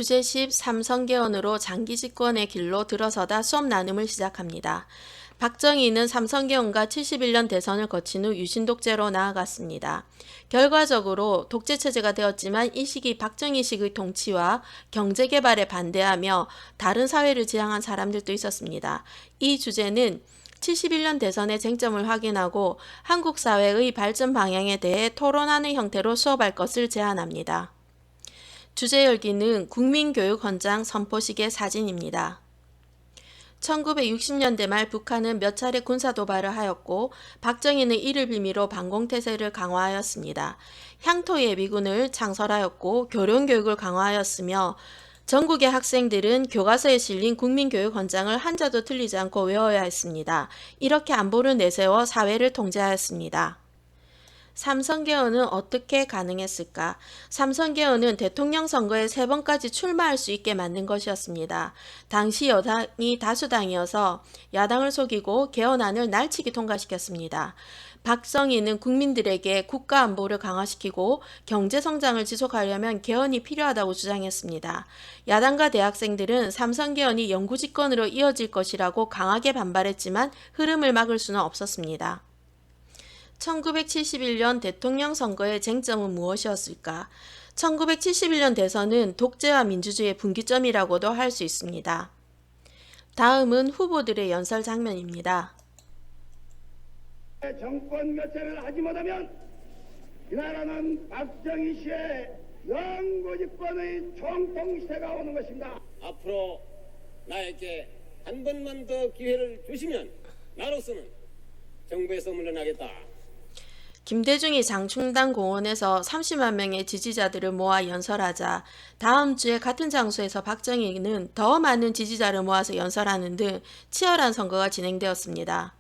주제 10 삼성개헌으로 장기 집권의 길로 들어서다 수업 나눔을 시작합니다. 박정희는 삼성개헌과 71년 대선을 거친 후 유신독재로 나아갔습니다. 결과적으로 독재체제가 되었지만 이 시기 박정희식의 통치와 경제개발에 반대하며 다른 사회를 지향한 사람들도 있었습니다. 이 주제는 71년 대선의 쟁점을 확인하고 한국 사회의 발전 방향에 대해 토론하는 형태로 수업할 것을 제안합니다. 주제 열기는 국민교육헌장 선포식의 사진입니다. 1960년대 말 북한은 몇 차례 군사 도발을 하였고 박정희는 이를 빌미로 반공태세를 강화하였습니다. 향토 예비군을 창설하였고 교련교육을 강화하였으며 전국의 학생들은 교과서에 실린 국민교육헌장을 한자도 틀리지 않고 외워야 했습니다. 이렇게 안보를 내세워 사회를 통제하였습니다. 삼성개헌은 어떻게 가능했을까? 삼성개헌은 대통령 선거에 3번까지 출마할 수 있게 만든 것이었습니다. 당시 여당이 다수당이어서 야당을 속이고 개헌안을 날치기 통과시켰습니다. 박정희는 국민들에게 국가안보를 강화시키고 경제성장을 지속하려면 개헌이 필요하다고 주장했습니다. 야당과 대학생들은 삼성개헌이 영구집권으로 이어질 것이라고 강하게 반발했지만 흐름을 막을 수는 없었습니다. 1971년 대통령 선거의 쟁점은 무엇이었을까? 1971년 대선은 독재와 민주주의의 분기점이라고도 할 수 있습니다. 다음은 후보들의 연설 장면입니다. 정권 교체를 하지 못하면 이 나라는 박정희 씨의 영구집권의 총통시대가 오는 것입니다. 앞으로 나에게 한 번만 더 기회를 주시면 나로서는 정부에서 물러나겠다. 김대중이 장충당 공원에서 30만 명의 지지자들을 모아 연설하자 다음 주에 같은 장소에서 박정희는 더 많은 지지자를 모아서 연설하는 등 치열한 선거가 진행되었습니다.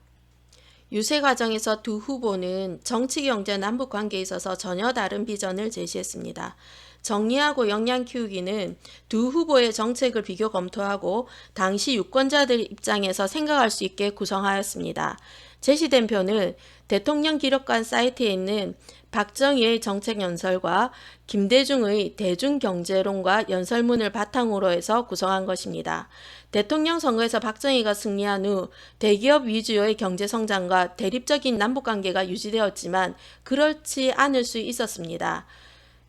유세 과정에서 두 후보는 정치, 경제, 남북 관계에 있어서 전혀 다른 비전을 제시했습니다. 정리하고 역량 키우기는 두 후보의 정책을 비교 검토하고 당시 유권자들 입장에서 생각할 수 있게 구성하였습니다. 제시된 표는 대통령 기록관 사이트에 있는 박정희의 정책 연설과 김대중의 대중경제론과 연설문을 바탕으로 해서 구성한 것입니다. 대통령 선거에서 박정희가 승리한 후 대기업 위주의 경제성장과 대립적인 남북관계가 유지되었지만 그렇지 않을 수 있었습니다.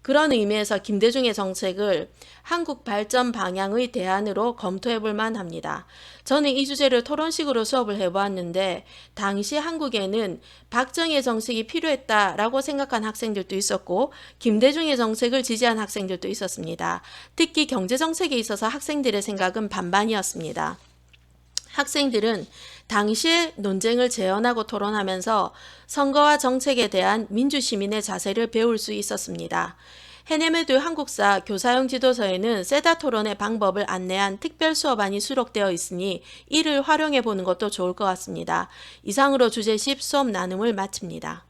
그런 의미에서 김대중의 정책을 한국 발전 방향의 대안으로 검토해 볼 만합니다. 저는 이 주제를 토론식으로 수업을 해보았는데 당시 한국에는 박정희의 정책이 필요했다라고 생각한 학생들도 있었고 김대중의 정책을 지지한 학생들도 있었습니다. 특히 경제정책에 있어서 학생들의 생각은 반반이었습니다. 학생들은 당시의 논쟁을 재현하고 토론하면서 선거와 정책에 대한 민주시민의 자세를 배울 수 있었습니다. 해내메드 한국사 교사용 지도서에는 세다 토론의 방법을 안내한 특별 수업안이 수록되어 있으니 이를 활용해 보는 것도 좋을 것 같습니다. 이상으로 주제 10 수업 나눔을 마칩니다.